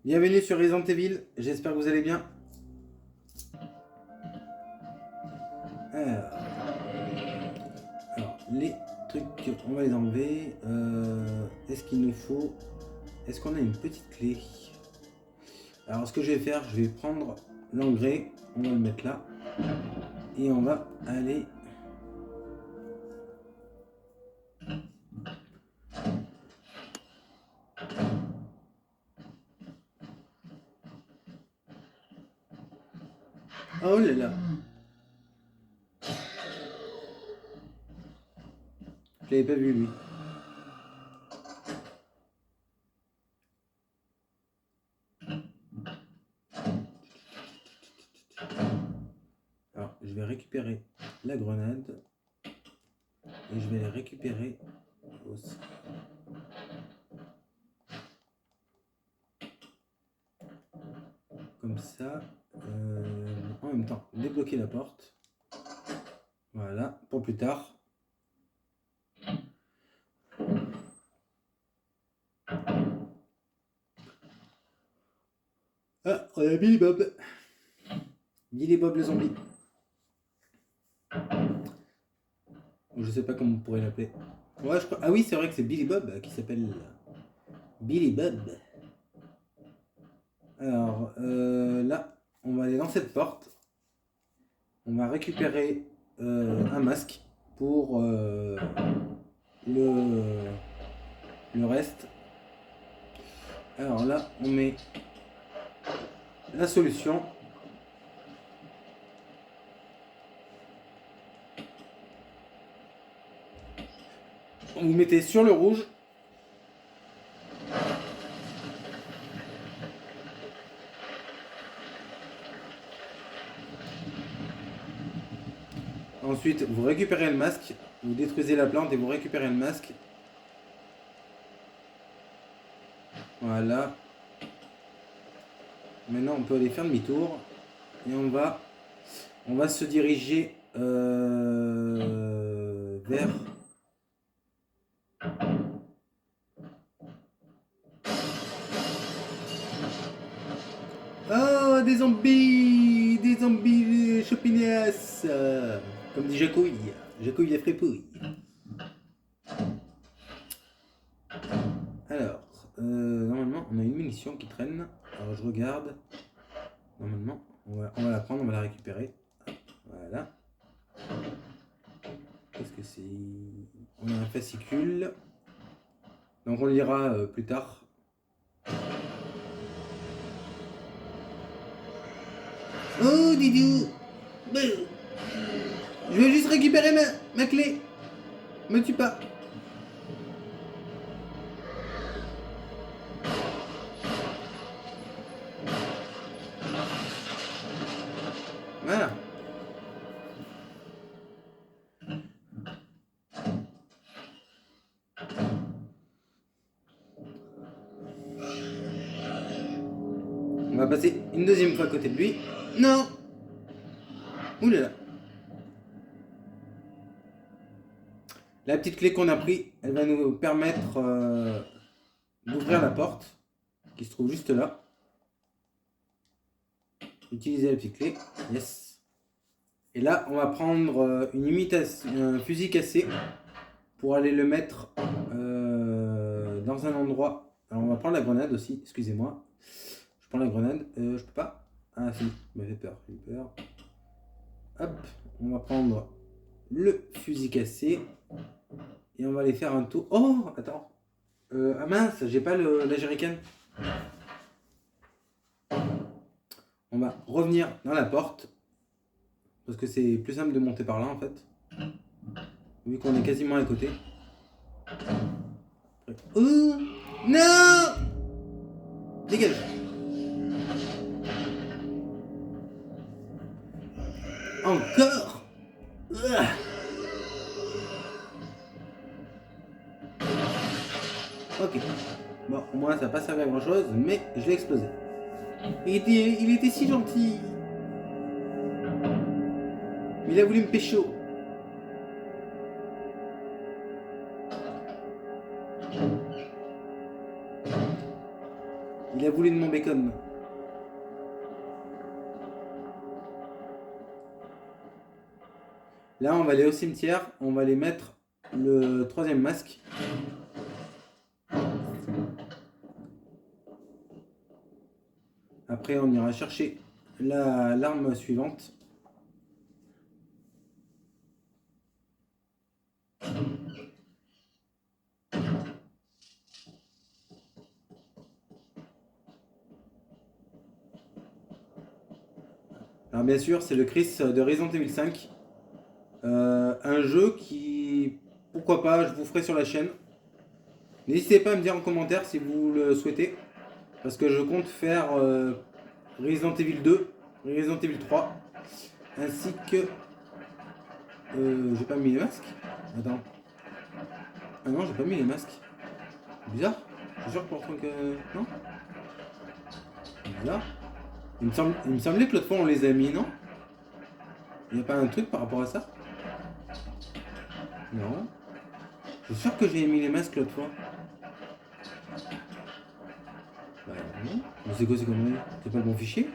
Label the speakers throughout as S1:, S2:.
S1: Bienvenue sur Resident Evil, j'espère que vous allez bien. Alors, les trucs, on va les enlever. Est-ce qu'il nous faut... Est-ce qu'on a une petite clé? Alors ce que je vais faire, je vais prendre l'engrais, on va le mettre là. Et on va aller... Oh là là! Je l'avais pas vu lui. Alors je vais récupérer la grenade. Et je vais les récupérer aussi. Comme ça. En même temps, débloquer la porte. Voilà, pour plus tard. Ah, on a Billy Bob. Billy Bob le zombie. Je sais pas comment on pourrait l'appeler. Ouais, je crois... Ah oui, c'est vrai que c'est Billy Bob qui s'appelle Billy Bob. Alors, là, on va aller dans cette porte. On va récupérer un masque pour le reste. Alors là, on met la solution. Vous mettez sur le rouge. Ensuite, vous récupérez le masque. Vous détruisez la plante et vous récupérez le masque. Voilà. Maintenant, on peut aller faire demi-tour. Et on va se diriger vers... Oh, des zombies chopinasse, comme dit Jacouille la fripouille. Alors, normalement, on a une munition qui traîne. Alors, je regarde. Normalement, on va la prendre, on va la récupérer. Voilà. Qu'est-ce que c'est? On a un fascicule. Donc, on le lira plus tard. Oh, Didou! Je vais juste récupérer ma clé. Me tue pas. Voilà. On va passer une deuxième fois à côté de lui. Non! Ouh là là. La petite clé qu'on a pris, elle va nous permettre d'ouvrir la porte qui se trouve juste là. Utiliser la petite clé. Yes. Et là, on va prendre une imitation, un fusil cassé pour aller le mettre dans un endroit. Alors, on va prendre la grenade aussi. Excusez-moi. Je prends la grenade. Je peux pas. Ah si, ça m'a fait peur. J'ai peur. Hop. On va prendre le fusil cassé. Et on va aller faire un tour. Oh, attends. Ah mince, j'ai pas la jerrycan. On va revenir dans la porte. Parce que c'est plus simple de monter par là en fait. Vu qu'on est quasiment à côté. Oh non! Dégage! Encore! Ok. Bon, au moins ça n'a pas servi à grand chose, mais je l'ai explosé. Il était si gentil. Il a voulu me pécho. Il a voulu de mon bacon. Là, on va aller au cimetière. On va aller mettre le troisième masque. Après, on ira chercher l'arme suivante. Alors bien sûr, c'est le Chris de Resident Evil 5. Un jeu qui, pourquoi pas, je vous ferai sur la chaîne. N'hésitez pas à me dire en commentaire si vous le souhaitez. Parce que je compte faire Resident Evil 2, Resident Evil 3, ainsi que... j'ai pas mis les masques. Attends. Ah non, j'ai pas mis les masques. Bizarre. Je suis sûr pour que... Non. Bizarre. Il me semblait que l'autre fois on les a mis, non? Il n'y a pas un truc par rapport à ça? Non. Je suis sûr que j'ai mis les masques l'autre fois. Bah non. Mais c'est quoi ces conneries? C'est pas le bon fichier?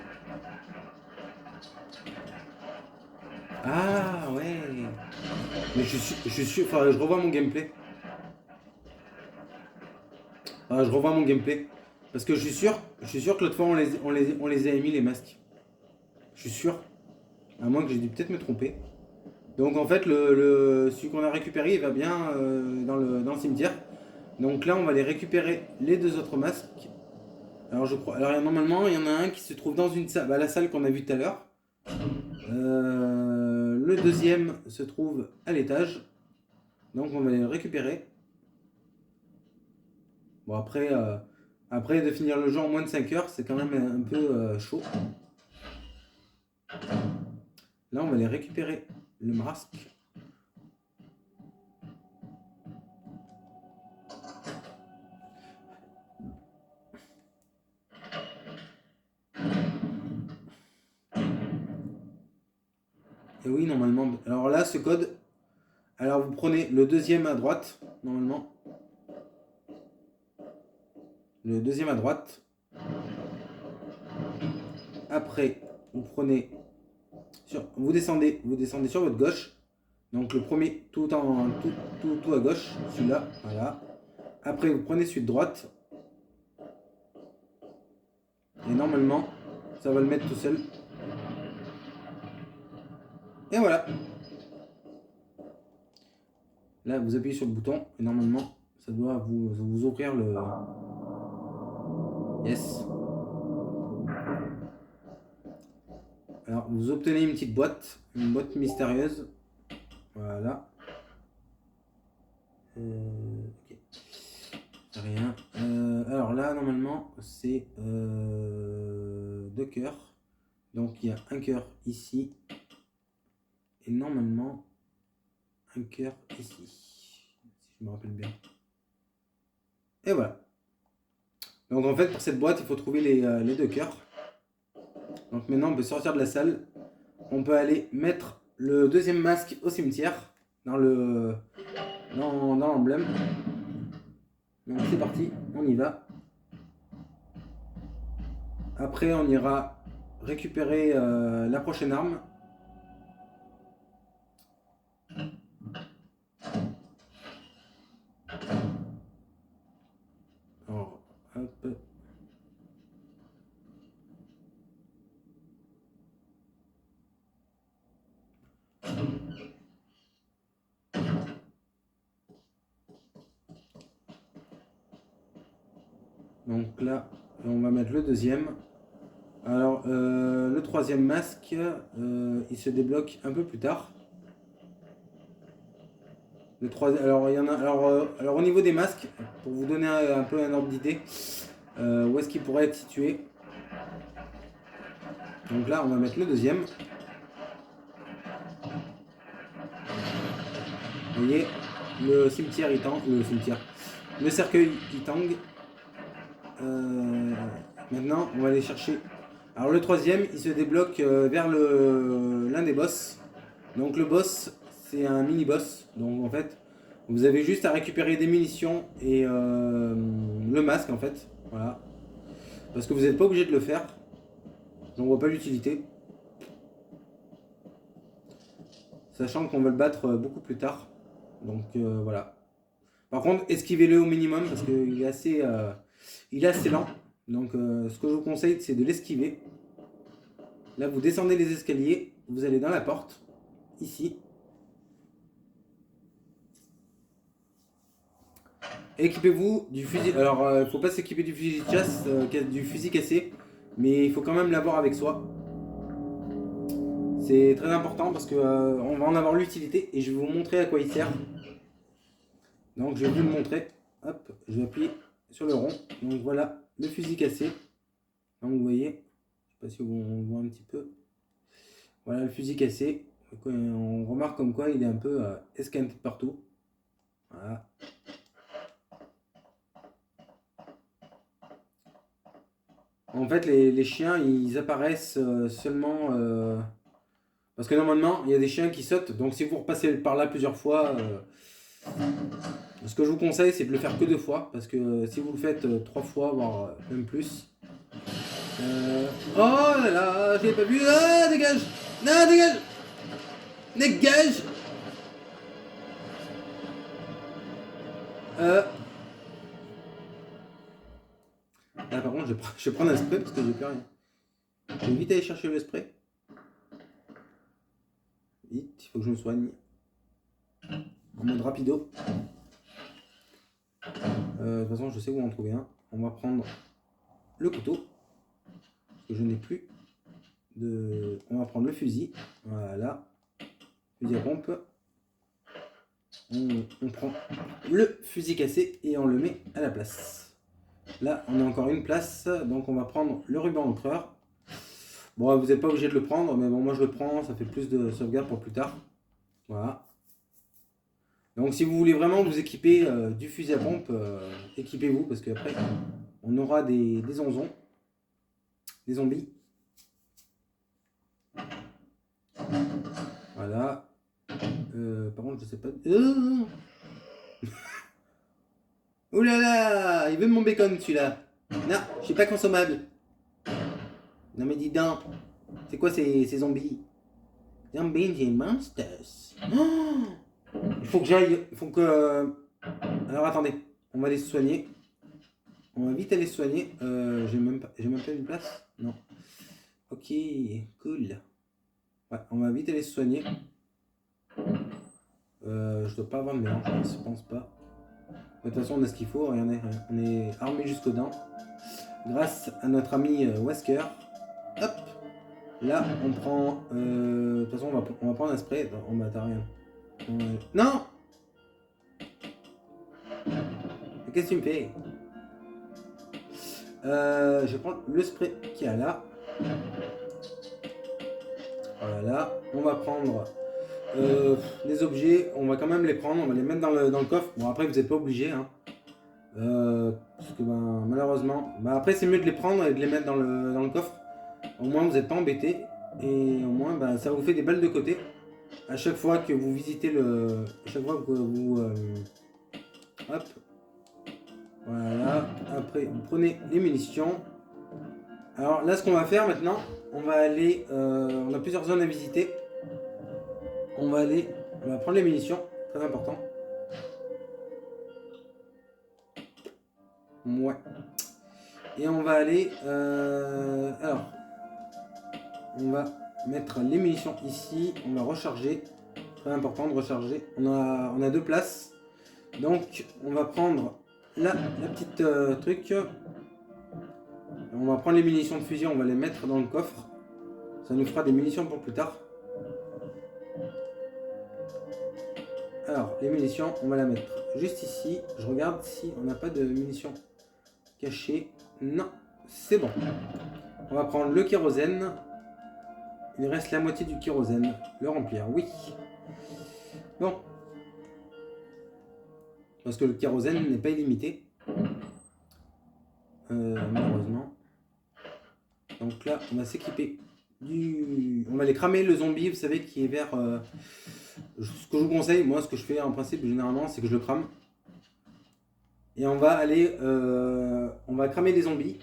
S1: Ah ouais. Mais je suis sûr. Enfin, je revois mon gameplay. Ah, je revois mon gameplay. Parce que je suis sûr que l'autre fois on les a mis les masques. Je suis sûr. À moins que j'ai dû peut-être me tromper. Donc en fait, celui qu'on a récupéré, il va bien dans le cimetière. Donc là, on va aller récupérer les deux autres masques. Alors je crois. Alors normalement, il y en a un qui se trouve dans une salle, la salle qu'on a vue tout à l'heure. Le deuxième se trouve à l'étage. Donc on va aller le récupérer. Bon après de finir le jeu en moins de 5 heures, c'est quand même un peu chaud. Là, on va aller récupérer le masque. Et oui, normalement. Alors là, ce code. Alors vous prenez le deuxième à droite, normalement. Le deuxième à droite. Après, vous prenez. Vous descendez sur votre gauche. Donc le premier tout à gauche, celui-là, voilà. Après vous prenez celui de droite. Et normalement, ça va le mettre tout seul. Et voilà. Là, vous appuyez sur le bouton et normalement, ça doit vous ouvrir le... Yes. Alors, vous obtenez une petite boîte, une boîte mystérieuse. Voilà. Ok. Rien. Alors là, normalement, c'est 2 cœurs. Donc, il y a un cœur ici. Et normalement, un cœur ici. Si je me rappelle bien. Et voilà. Donc, en fait, pour cette boîte, il faut trouver les 2 cœurs. Donc, maintenant, on peut sortir de la salle. On peut aller mettre le deuxième masque au cimetière. Dans l'emblème. Donc c'est parti, on y va. Après on ira récupérer la prochaine arme. Alors, hop. Donc là, on va mettre le deuxième. Alors, le troisième masque, il se débloque un peu plus tard. Alors, il y en a. Alors, au niveau des masques, pour vous donner un peu un ordre d'idée, où est-ce qu'il pourrait être situé. Donc là, on va mettre le deuxième. Vous voyez, le cimetière il tangue, le cercueil il tangue. Maintenant, on va aller chercher. Alors le troisième, il se débloque vers l'un des boss. Donc le boss, c'est un mini-boss. Donc en fait, vous avez juste à récupérer des munitions et le masque en fait. Voilà. Parce que vous n'êtes pas obligé de le faire. J'en vois pas l'utilité. Sachant qu'on va le battre beaucoup plus tard. Donc voilà. Par contre, esquivez-le au minimum parce qu'il est assez lent. Donc ce que je vous conseille, c'est de l'esquiver. Là, vous descendez les escaliers, vous allez dans la porte, ici. Équipez-vous du fusil. Alors, il ne faut pas s'équiper du fusil de chasse, du fusil cassé, mais il faut quand même l'avoir avec soi. C'est très important parce que on va en avoir l'utilité et je vais vous montrer à quoi il sert. Donc, je vais vous le montrer. Hop, je vais appuyer sur le rond. Donc voilà le fusil cassé. Donc vous voyez, je ne sais pas si on voit un petit peu. Voilà le fusil cassé. On remarque comme quoi il est un peu esquinté partout. Voilà. En fait, les chiens, ils apparaissent seulement... parce que normalement, il y a des chiens qui sautent. Donc si vous repassez par là plusieurs fois... ce que je vous conseille, c'est de le faire que 2 fois. Parce que si vous le faites 3 fois, voire même plus... Oh là là, je l'ai pas vu. Ah, dégage! Non, dégage! Dégage! Là, par contre, je vais prendre un spray parce que j'ai plus rien. Je vais vite aller chercher le spray. Vite, il faut que je me soigne. En mode rapido. De toute façon, je sais où en trouver un. On va prendre le couteau. Parce que je n'ai plus de... On va prendre le fusil. Voilà. Fusil à pompe. On prend le fusil cassé et on le met à la place. Là, on a encore une place. Donc, on va prendre le ruban encreur. Bon, vous n'êtes pas obligé de le prendre, mais bon, moi je le prends. Ça fait plus de sauvegarde pour plus tard. Voilà. Donc si vous voulez vraiment vous équiper du fusil à pompe, équipez-vous parce qu'après on aura des onzons, des zombies. Voilà. Par contre je sais pas... Oh là là, il veut mon bacon celui-là. Non, je suis pas consommable. Non mais dis donc, c'est quoi ces zombies? Zombies and monsters. Oh, il faut que j'aille, il faut que... Alors attendez, on va aller se soigner. On va vite aller se soigner. J'ai même pas une place. Non. Ok, cool. Ouais, on va vite aller se soigner. Je dois pas avoir de mélange, je pense pas. De toute façon, on a ce qu'il faut. Regardez, on est armé jusqu'aux dents. Grâce à notre ami Wesker. Hop. Là, on prend... de toute façon, on va prendre un spray. On va rien. Non. Qu'est-ce que tu me fais? Je prends le spray qu'il y a là. Voilà. On va prendre les objets. On va quand même les prendre. On va les mettre dans le coffre. Bon, après, vous n'êtes pas obligé. Hein. Parce que malheureusement... après, c'est mieux de les prendre et de les mettre dans le coffre. Au moins, vous n'êtes pas embêté. Et au moins, ça vous fait des balles de côté. À chaque fois que vous visitez le... À chaque fois que vous... hop. Voilà. Après, vous prenez les munitions. Alors là, ce qu'on va faire maintenant, on va aller... on a plusieurs zones à visiter. On va prendre les munitions. Très important. Ouais. Et on va aller... alors... On va mettre les munitions ici. On va recharger. Très important de recharger. On a 2 places. Donc, on va prendre la petite truc. On va prendre les munitions de fusil. On va les mettre dans le coffre. Ça nous fera des munitions pour plus tard. Alors, les munitions, on va la mettre juste ici. Je regarde si on n'a pas de munitions cachées. Non, c'est bon. On va prendre le kérosène. Il reste la moitié du kérosène. Le remplir, oui. Bon. Parce que le kérosène n'est pas illimité. Malheureusement. Donc là, on va s'équiper du... On va aller cramer le zombie, vous savez, qui est vers... ce que je vous conseille, moi, ce que je fais en principe, généralement, c'est que je le crame. Et on va aller... on va cramer des zombies.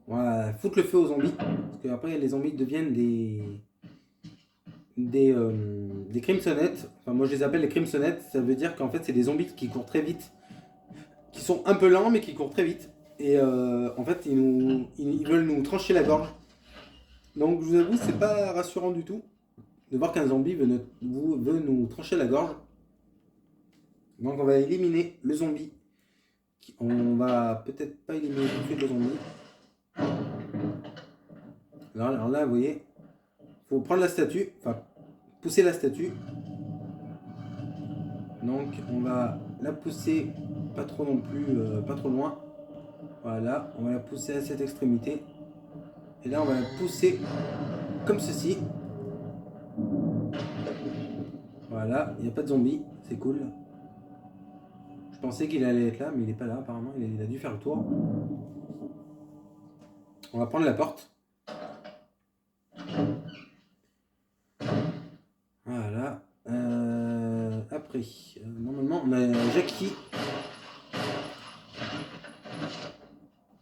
S1: On va foutre le feu aux zombies. Parce qu'après, les zombies deviennent des crimsonettes. Enfin, moi, je les appelle les crimsonettes. Ça veut dire qu'en fait, c'est des zombies qui courent très vite. Qui sont un peu lents, mais qui courent très vite. Et en fait, ils veulent nous trancher la gorge. Donc, je vous avoue, c'est pas rassurant du tout de voir qu'un zombie veut nous trancher la gorge. Donc, on va éliminer le zombie. On va peut-être pas éliminer tout de suite le zombie. Alors là, vous voyez, il faut prendre la statue, enfin, pousser la statue. Donc, on va la pousser pas trop non plus, pas trop loin. Voilà, on va la pousser à cette extrémité. Et là, on va la pousser comme ceci. Voilà, il n'y a pas de zombie, c'est cool. Je pensais qu'il allait être là, mais il n'est pas là apparemment, il a dû faire le tour. On va prendre la porte. Voilà. Après, normalement, on a Jackie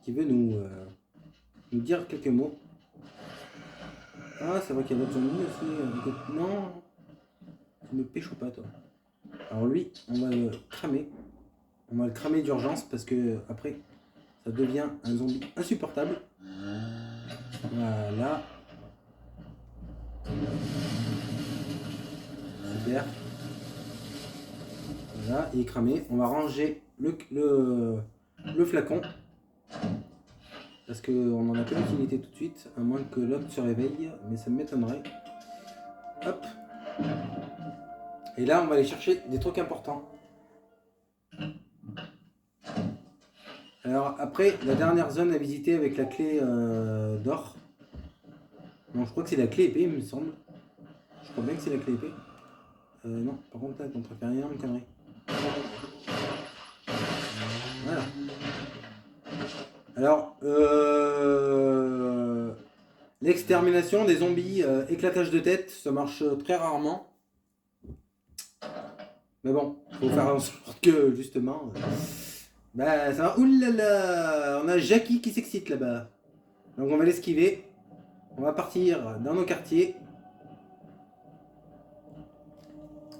S1: qui veut nous dire quelques mots. Ah, c'est vrai qu'il y a d'autres zombies aussi. Non, tu me pêches ou pas, toi? Alors lui, on va le cramer. On va le cramer d'urgence parce que après, ça devient un zombie insupportable. Voilà. Super. Voilà, il est cramé. On va ranger le flacon. Parce qu'on n'en a pas d'utilité tout de suite, à moins que l'autre se réveille, mais ça m'étonnerait. Hop. Et là, on va aller chercher des trucs importants. Alors après, la dernière zone à visiter avec la clé d'or. Non, je crois que c'est la clé épée, il me semble. Je crois bien que c'est la clé épée. Non, par contre, là, on peut faire une énorme connerie. Voilà. Alors, l'extermination des zombies, éclatage de tête, ça marche très rarement. Mais bon, faut faire en sorte que, justement... bah, ça va... Oulala, on a Jackie qui s'excite là-bas. Donc on va l'esquiver. On va partir dans nos quartiers.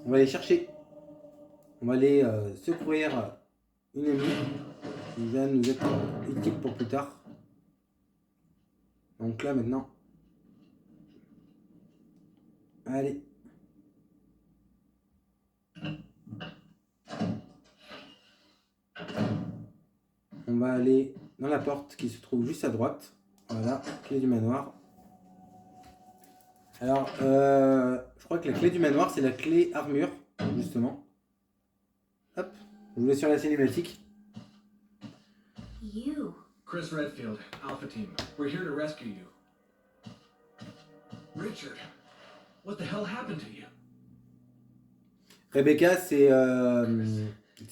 S1: On va aller chercher. On va aller secourir une amie qui va nous être utile pour plus tard. Donc là maintenant. Allez. On va aller dans la porte qui se trouve juste à droite. Voilà, clé du manoir. Alors, je crois que la clé du manoir, c'est la clé armure, justement. Hop, je vous laisse sur la cinématique.
S2: You.
S3: Chris Redfield, Alpha Team. We're here to rescue you. Richard, what the hell happened to you?
S1: Rebecca, c'est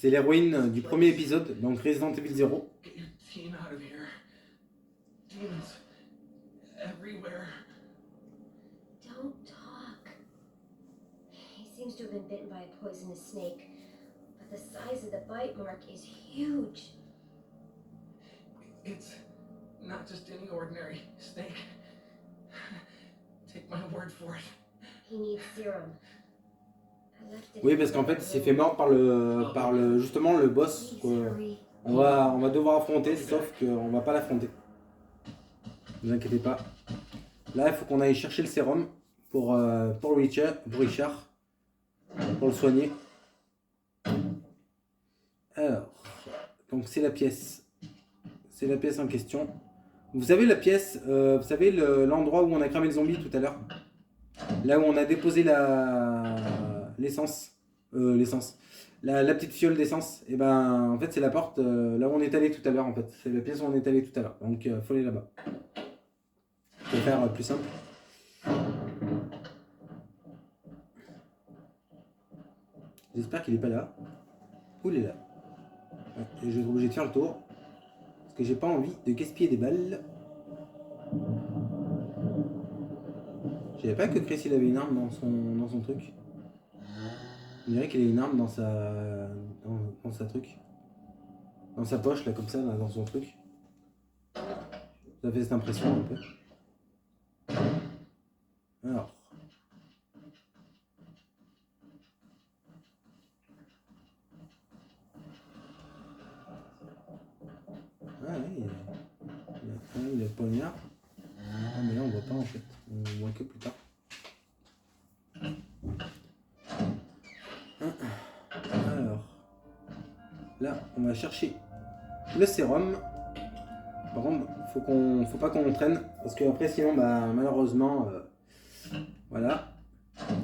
S1: l'héroïne du premier épisode, donc Resident Evil 0.
S3: Get your team out of here. Demons everywhere.
S2: Don't talk. He seems to have been bitten by a poisonous snake, but the size of the bite mark is huge.
S3: It's not just any ordinary snake. Take my word for it.
S2: He needs serum. I left it
S1: Oui,
S2: in
S1: parce
S2: the
S1: qu'en fait, il
S2: room.
S1: s'est fait mort par le justement le boss.
S2: Please hurry.
S1: On va devoir affronter, sauf qu'on va pas l'affronter. Ne vous inquiétez pas. Là, il faut qu'on aille chercher le sérum pour Richard, pour le soigner. Alors, donc c'est la pièce. C'est la pièce en question. Vous savez la pièce, vous savez l'endroit où on a cramé le zombie tout à l'heure? Là où on a déposé l'essence. La petite fiole d'essence. Et ben en fait c'est la porte là où on est allé tout à l'heure en fait. C'est la pièce où on est allé tout à l'heure. Donc faut aller là-bas. Faut faire plus simple. J'espère qu'il est pas là. Où il est là? Ouais, et je vais être obligé de faire le tour. Parce que j'ai pas envie de gaspiller des balles. Je savais pas que Chris il avait une arme dans son truc. On dirait qu'il a une arme dans sa truc. Dans sa poche là comme ça, là, dans son truc. Ça fait cette impression un peu. Alors. Ah oui, il a le poignard. Ah mais là on voit pas en fait, on voit que plus tard. Alors, là on va chercher le sérum. Par contre, faut pas qu'on traîne parce que après sinon bah malheureusement voilà.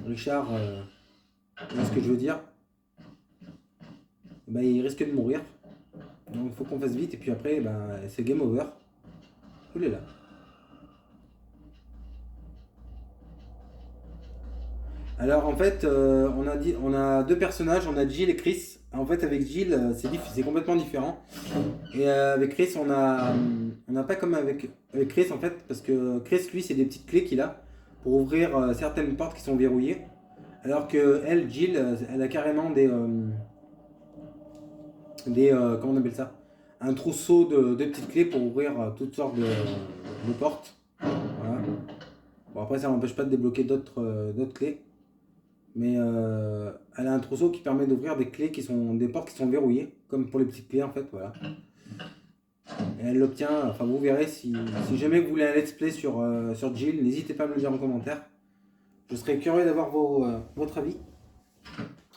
S1: Richard, vous voyez ce que je veux dire, bah, il risque de mourir. Donc il faut qu'on fasse vite et puis après bah, c'est game over. Oulala là. Alors en fait, on a deux personnages, on a Jill et Chris. En fait avec Jill, c'est complètement différent. Et avec Chris, on n'a pas comme avec Chris en fait, parce que Chris lui c'est des petites clés qu'il a pour ouvrir certaines portes qui sont verrouillées. Alors que elle, Jill, elle a carrément comment on appelle ça, un trousseau de petites clés pour ouvrir toutes sortes de portes. Voilà. Bon après ça n'empêche pas de débloquer d'autres clés. Mais elle a un trousseau qui permet d'ouvrir des clés des portes qui sont verrouillées, comme pour les petites clés en fait, voilà. Et elle l'obtient, enfin vous verrez, si jamais vous voulez un let's play sur Jill, n'hésitez pas à me le dire en commentaire. Je serais curieux d'avoir votre avis,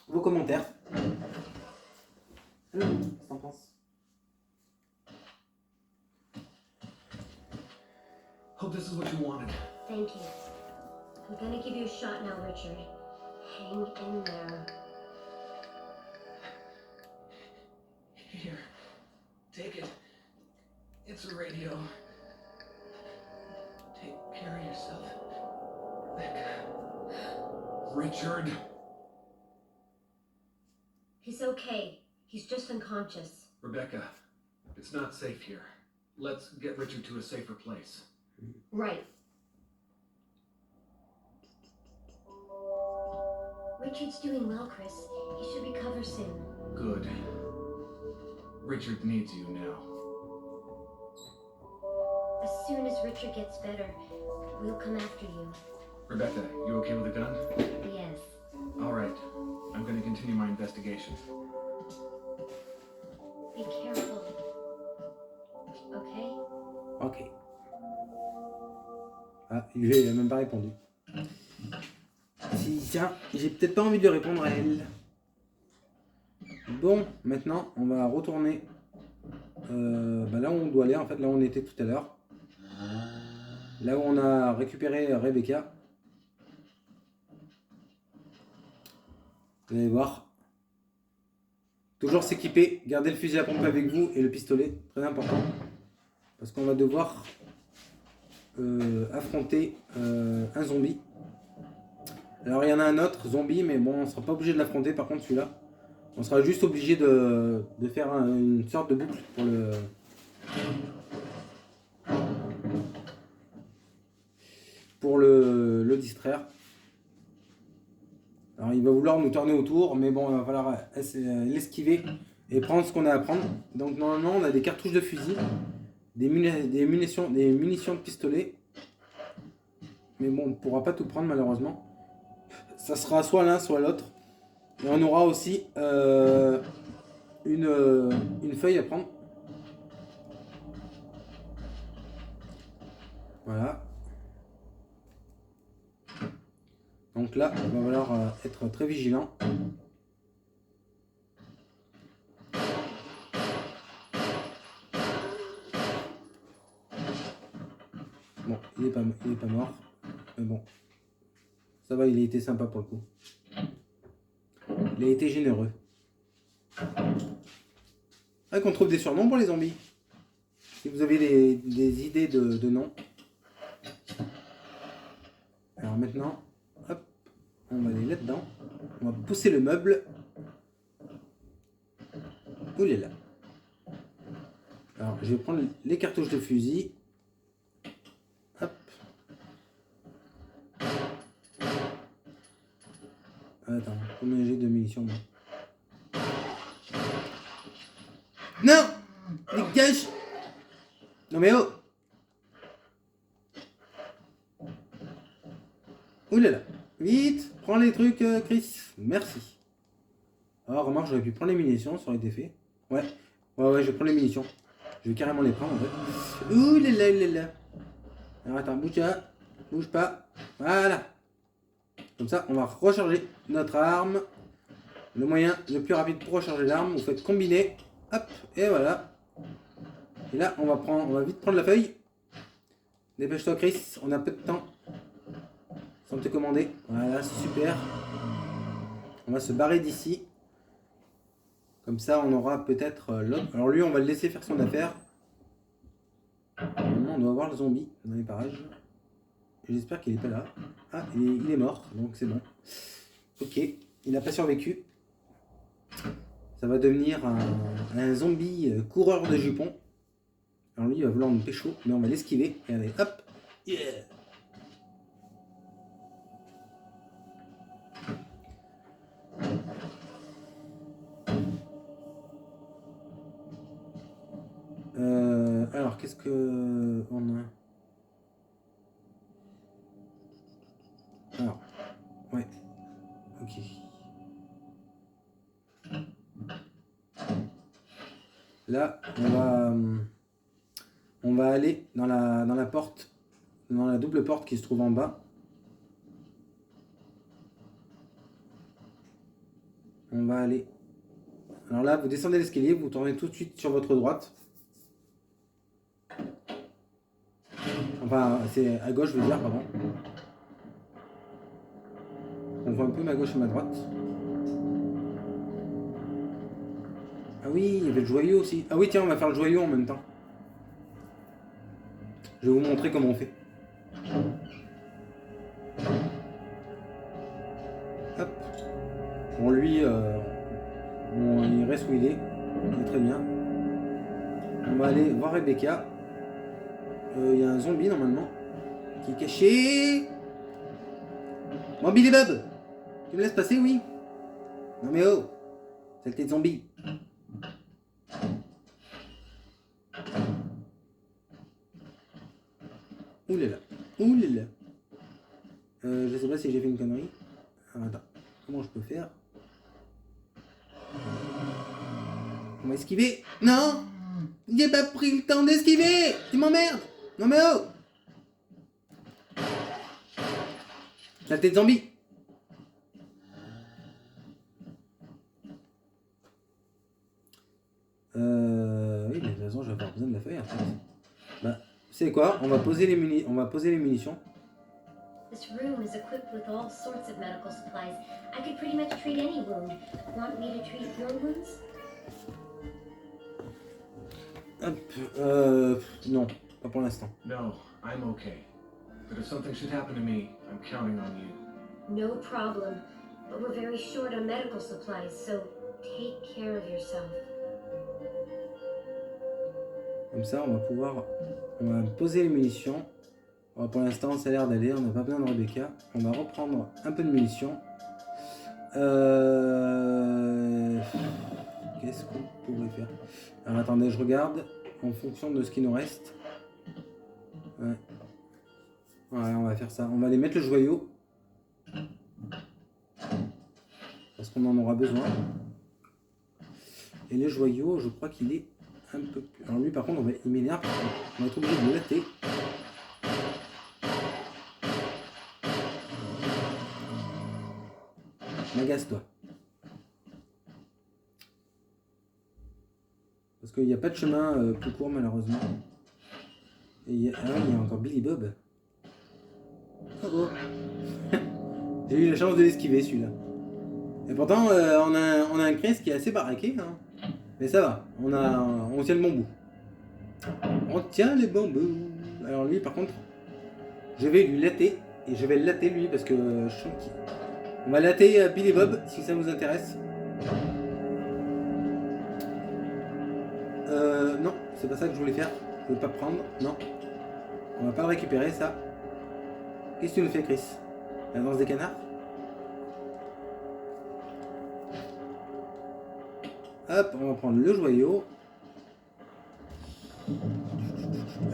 S1: vos commentaires. Qu'est-ce que t'en penses?
S3: Hope this is what you wanted.
S2: Thank you. I'm gonna give you a shot now, Richard. Hang in there.
S3: Here, take it. It's a radio. Take care of yourself, Rebecca. Richard.
S2: He's okay. He's just unconscious.
S3: Rebecca, it's not safe here. Let's get Richard to a safer place.
S2: Right. Richard's doing well, Chris. He should recover soon.
S3: Good. Richard needs you now.
S2: As soon as Richard gets better, we'll come after you.
S3: Rebecca, you okay with the gun?
S2: Yes.
S3: All right. I'm going to continue my investigation.
S2: Be careful. Okay?
S1: Ok. Ah, il a même pas répondu. Si, tiens, j'ai peut-être pas envie de répondre à elle. Bon, maintenant, on va retourner là où on doit aller, en fait, là où on était tout à l'heure. Là où on a récupéré Rebecca. Vous allez voir. Toujours s'équiper, garder le fusil à pompe avec vous et le pistolet, très important. Parce qu'on va devoir affronter un zombie. Alors il y en a un autre zombie, mais bon, on sera pas obligé de l'affronter. Par contre, celui-là, on sera juste obligé de faire une sorte de boucle pour le distraire. Alors il va vouloir nous tourner autour, mais bon, il va falloir l'esquiver et prendre ce qu'on a à prendre. Donc normalement, on a des cartouches de fusil, des munitions de pistolet. Mais bon, on ne pourra pas tout prendre malheureusement. Ça sera soit l'un, soit l'autre. Et on aura aussi une feuille à prendre. Voilà. Donc là, il va falloir être très vigilant. Bon, il est pas mort. Mais bon. Ça va, il a été sympa pour le coup. Il a été généreux. Ah, qu'on trouve des surnoms pour les zombies. Si vous avez des idées de noms. Alors maintenant, hop, on va aller là-dedans. On va pousser le meuble. Oulala. Alors, je vais prendre les cartouches de fusil. Hop. Attends, combien j'ai de munitions moi? Non! Dégage! Non mais oh! Ouh là là. Vite, prends les trucs, Chris. Merci. Ah, remarque, j'aurais pu prendre les munitions, ça aurait été fait. Ouais, je vais prendre les munitions. Je vais carrément les prendre en fait. Ouh là là là là. Alors attends, bouge là. Bouge pas. Voilà. Comme ça, on va recharger notre arme. Le moyen le plus rapide pour recharger l'arme, vous faites combiner. Hop, et voilà. Et là, on va vite prendre la feuille. Dépêche-toi, Chris, on a peu de temps. Sans te commander. Voilà, super. On va se barrer d'ici. Comme ça, on aura peut-être l'autre. Alors lui, on va le laisser faire son affaire. Normalement, on doit avoir le zombie dans les parages. J'espère qu'il est pas là. Ah, il est mort, donc c'est bon. Ok, il n'a pas survécu. Ça va devenir un zombie coureur de jupons. Alors lui, il va vouloir nous pécho, mais on va l'esquiver. Et allez, hop. Yeah. Alors, qu'est-ce que on a? Alors, ouais, ok. Là, on va aller dans la porte, dans la double porte qui se trouve en bas. On va aller. Alors là, vous descendez l'escalier, vous tournez tout de suite sur votre droite. Enfin, c'est à gauche, je veux dire, pardon. On voit un peu ma gauche et ma droite. Ah oui, il y avait le joyau aussi. Ah oui, tiens, on va faire le joyau en même temps. Je vais vous montrer comment on fait. Hop. Bon, lui, il reste où il est. Il est très bien. On va aller voir Rebecca. Il y a un zombie normalement qui est caché. Bon, Billy Bob, tu me laisses passer, oui? Non mais oh, saleté de zombie. Ouh là là, ouh là là. Je sais pas si j'ai fait une connerie. Alors, attends, comment je peux faire? On va esquiver. Non, j'ai pas pris le temps d'esquiver. Tu m'emmerdes. Non mais oh. Saleté de zombie. Oui, mais de toute façon, je vais avoir besoin de la feuille en fait. Bah, c'est quoi? On va poser les munitions.
S2: This room is equipped with all sorts of medical supplies. I could pretty much treat any wound. Want me to treat your wounds?
S1: Hop, non, pas pour l'instant.
S3: No, I'm okay. But if something should happen to me, I'm counting on you.
S2: No problem. But we're very short on medical supplies, so take care of yourself.
S1: Comme ça, on va poser les munitions. Bon, pour l'instant, ça a l'air d'aller, on n'a pas besoin de Rebecca. On va reprendre un peu de munitions. Qu'est-ce qu'on pourrait faire? Alors attendez, je regarde en fonction de ce qui nous reste. Ouais, on va faire ça. On va aller mettre le joyau. Parce qu'on en aura besoin. Et le joyau, je crois qu'il est un peu plus... Alors lui, par contre, il m'énerve. On va être obligé de le latter. M'agace-toi. Parce qu'il n'y a pas de chemin plus court, malheureusement. Et il y a encore Billy Bob. Oh oh. J'ai eu la chance de l'esquiver, celui-là. Et pourtant, on a un Chris qui est assez baraqué. Hein. Mais ça va, on tient le bon bout. On tient les bons bouts. Alors lui, par contre, je vais lui latter. Et je vais le latter, lui, parce que je sens qu'il... On va latter Billy Bob, si ça vous intéresse. Non, c'est pas ça que je voulais faire. Je veux pas prendre, non. On va pas le récupérer, ça. Qu'est-ce que tu nous fais, Chris? La danse des canards? Hop, on va prendre le joyau.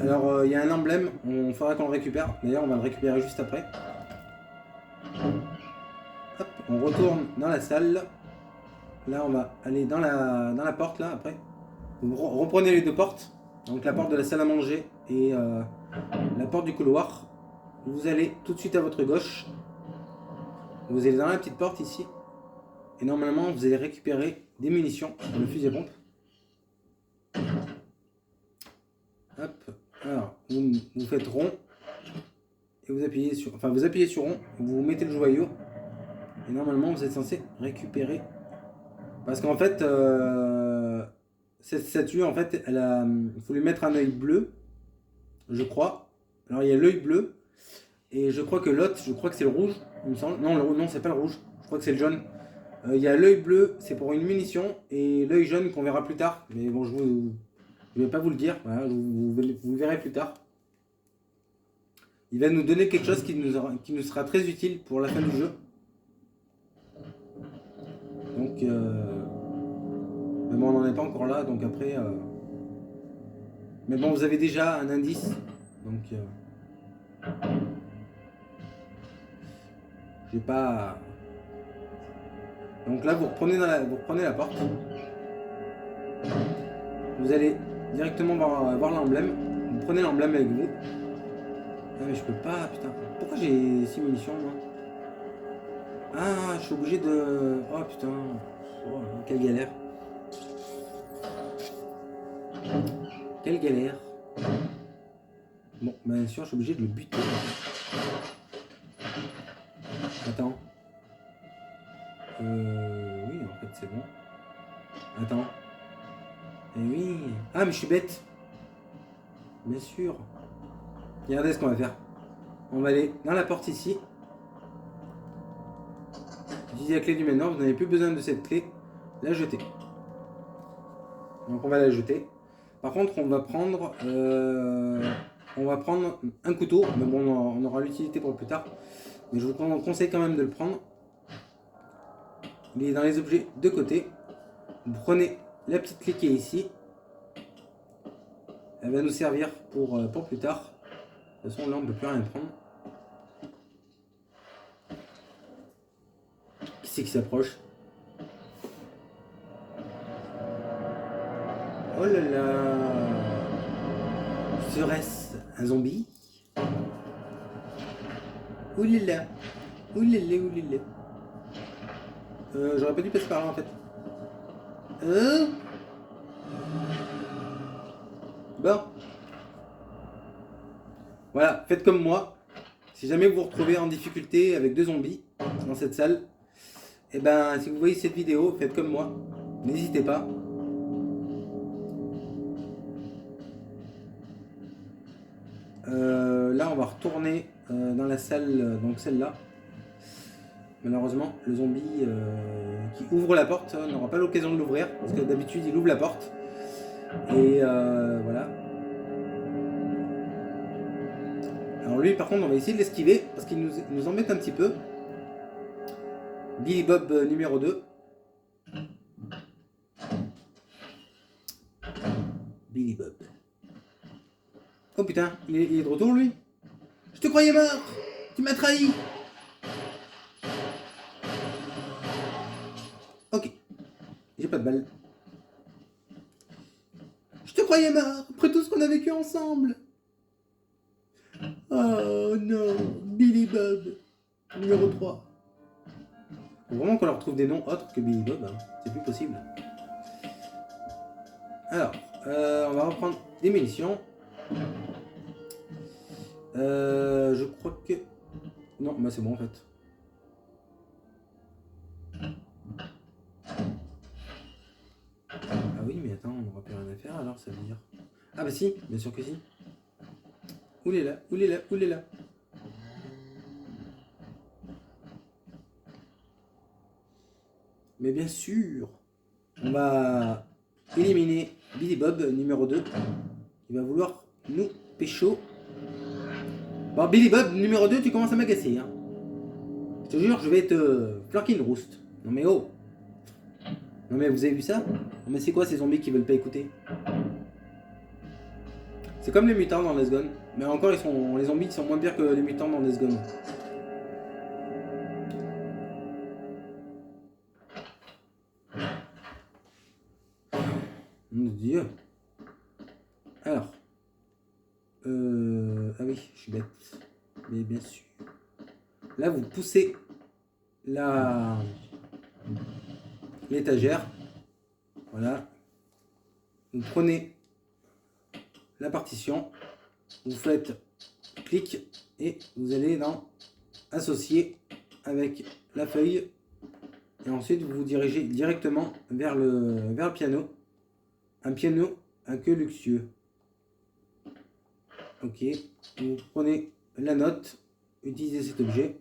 S1: Alors, il y a un emblème, il faudra qu'on le récupère. D'ailleurs, on va le récupérer juste après. on retourne dans la salle. Là, on va aller dans la porte, là, après. Vous reprenez les deux portes. Donc la porte de la salle à manger et la porte du couloir. Vous allez tout de suite à votre gauche. Vous allez dans la petite porte ici. Et normalement, vous allez récupérer des munitions pour le fusil à pompe. Hop. Alors, vous faites rond. Et vous appuyez sur rond. Vous mettez le joyau. Et normalement, vous êtes censé récupérer. Parce qu'en fait, cette statue, en fait, il faut lui mettre un œil bleu. Je crois. Alors, il y a l'œil bleu. Et je crois que l'autre, c'est le rouge, il me semble. Non, c'est pas le rouge. Je crois que c'est le jaune. Il y a l'œil bleu, c'est pour une munition. Et l'œil jaune qu'on verra plus tard. Mais bon, je vais pas vous le dire. Voilà, vous le verrez plus tard. Il va nous donner quelque chose qui nous sera très utile pour la fin du jeu. Donc, mais bon, on n'en est pas encore là. Donc après... Mais bon, vous avez déjà un indice. Donc... J'ai pas... Donc là, vous reprenez la porte. Vous allez directement voir l'emblème. Vous prenez l'emblème avec vous. Ah mais je peux pas, putain. Pourquoi j'ai 6 munitions, moi? Ah, je suis obligé de... Oh putain. Oh, quelle galère. Quelle galère. Bon, bien sûr, je suis obligé de le buter. Attends. Oui, en fait, c'est bon. Attends. Eh oui. Ah, mais je suis bête. Bien sûr. Regardez ce qu'on va faire. On va aller dans la porte ici. Utilisez la clé du manoir. Vous n'avez plus besoin de cette clé. La jeter. Donc, on va la jeter. Par contre, on va prendre un couteau. Mais bon, on aura l'utilité pour plus tard. Mais je vous conseille quand même de le prendre. Il est dans les objets de côté. Vous prenez la petite clé qui est ici. Elle va nous servir pour plus tard. De toute façon, là, on ne peut plus rien prendre. Qui c'est qui s'approche? Oh là là! Serait-ce un zombie? Oulila! Oulila, oulila! J'aurais pas dû passer par là en fait. Bon. Voilà, faites comme moi. Si jamais vous vous retrouvez en difficulté avec 2 zombies dans cette salle, et ben si vous voyez cette vidéo, faites comme moi. N'hésitez pas. Là, on va retourner dans la salle, donc celle-là. Malheureusement, le zombie qui ouvre la porte n'aura pas l'occasion de l'ouvrir, parce que d'habitude, il ouvre la porte. Et voilà. Alors lui, par contre, on va essayer de l'esquiver, parce qu'il nous embête un petit peu. Billy Bob numéro 2. Billy Bob. Oh putain, il est de retour, lui. Je te croyais mort. Tu m'as trahi. Ok. J'ai pas de balle. Je te croyais mort, après tout ce qu'on a vécu ensemble. Oh non, Billy Bob, numéro 3. Faut vraiment qu'on leur trouve des noms autres que Billy Bob, hein. C'est plus possible. Alors, on va reprendre des munitions. Je crois que... Non, bah c'est bon en fait. Ah oui, mais attends, on n'aura plus rien à faire alors, ça veut dire... Ah bah si, bien sûr que si. Où est là? Où est là? Où est là? Mais bien sûr, on va éliminer Billy Bob numéro 2. Il va vouloir nous pécho. Bon, Billy Bob numéro 2, tu commences à m'agacer. Hein. Je te jure, je vais te flanquer une rouste. Non mais oh. Non mais vous avez vu ça? Non mais c'est quoi ces zombies qui veulent pas écouter? C'est comme les mutants dans Days Gone. Mais encore, les zombies sont moins pires que les mutants dans Days Gone. Dieu. Alors. Ah oui, je suis bête. Mais bien sûr. Là, vous poussez l'étagère. Voilà. Vous prenez la partition. Vous faites clic et vous allez dans associer avec la feuille. Et ensuite, vous vous dirigez directement vers le piano. Un piano à queue luxueux. Ok. Vous prenez la note. Utilisez cet objet.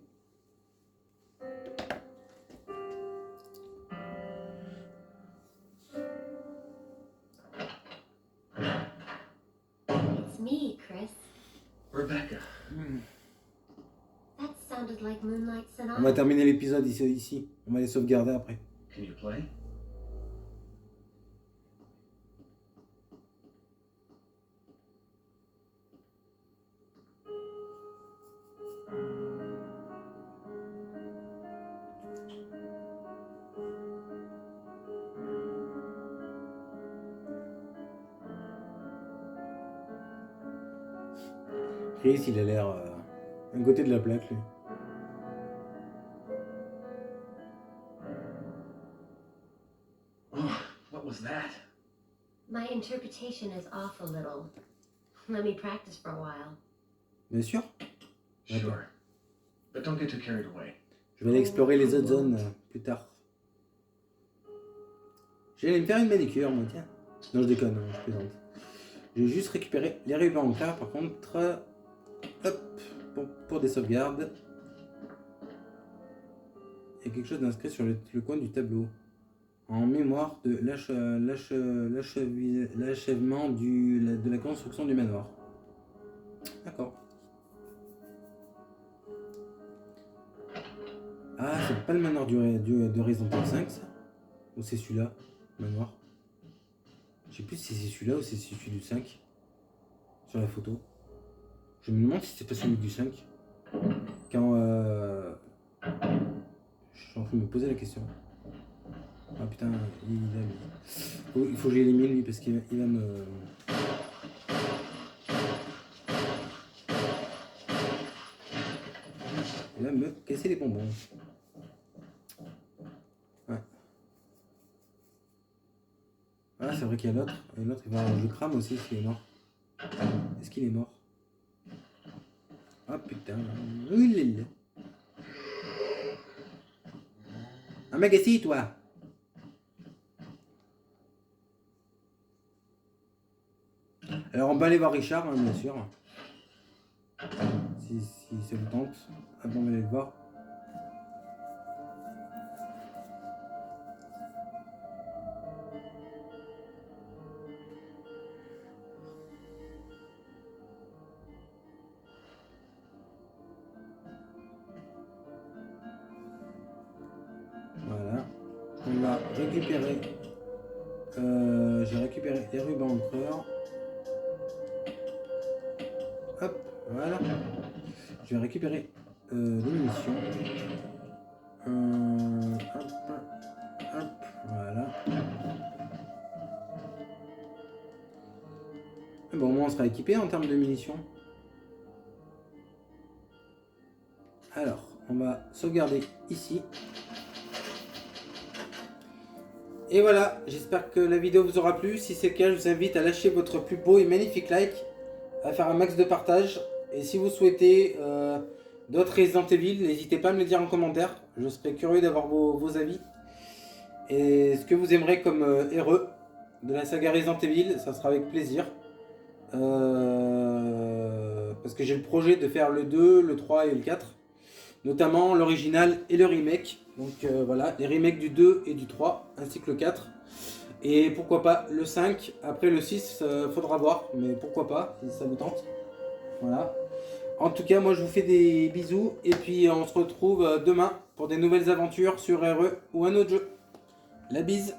S2: It's me, Chris.
S3: Rebecca.
S2: That sounded like Moonlight
S1: On va
S2: Sonata.
S1: terminer l'épisode ici. On va les sauvegarder après.
S3: Can you play?
S1: Chris, il a l'air un côté de la plaque, lui.
S3: Oh, what was that?
S2: My interpretation is off a little. Let me practice for a while.
S1: Bien sûr.
S3: Sure. But don't get too carried away.
S1: Je vais aller explorer les autres zones plus tard. J'allais me faire une manicure, moi, tiens. Non, je déconne, hein, je plaisante. Je vais juste récupérer les rubans en clair, par contre. Hop, pour des sauvegardes. Il y a quelque chose d'inscrit sur le coin du tableau. En mémoire de l'achèvement de la construction du manoir. D'accord. Ah, c'est pas le manoir de Resident Evil 5, ça? Ou c'est celui-là, le manoir? Je sais plus si c'est celui-là ou si c'est celui du 5. Sur la photo. Je me demande si c'est pas celui du 5. Quand je suis en train de me poser la question. Ah putain, il faut que j'élimine lui parce qu'il va me... Il va me casser les bonbons. Ouais. Ah, c'est vrai qu'il y a l'autre. Et l'autre, je le crame aussi s'il est mort. Est-ce qu'il est mort? Ah putain. Oulala. Un magasin, toi. Alors on peut aller voir Richard, hein, bien sûr. Si ça vous tente. Ah bon, on va aller le voir. Voilà. On va récupérer. J'ai récupéré les rubans encreurs. Hop, voilà. Je vais récupérer les munitions. Hop, voilà. Bon, au moins on sera équipé en termes de munitions. Alors, on va sauvegarder ici. Et voilà, j'espère que la vidéo vous aura plu. Si c'est le cas, je vous invite à lâcher votre plus beau et magnifique like, à faire un max de partage. Et si vous souhaitez d'autres Resident Evil, n'hésitez pas à me le dire en commentaire. Je serais curieux d'avoir vos avis. Et ce que vous aimerez comme RE de la saga Resident Evil, ça sera avec plaisir. Parce que j'ai le projet de faire le 2, le 3 et le 4. Notamment l'original et le remake. Donc voilà, les remakes du 2 et du 3, ainsi que le 4. Et pourquoi pas le 5, après le 6, faudra voir, mais pourquoi pas, si ça vous tente. Voilà. En tout cas, moi je vous fais des bisous, et puis on se retrouve demain pour des nouvelles aventures sur RE ou un autre jeu. La bise.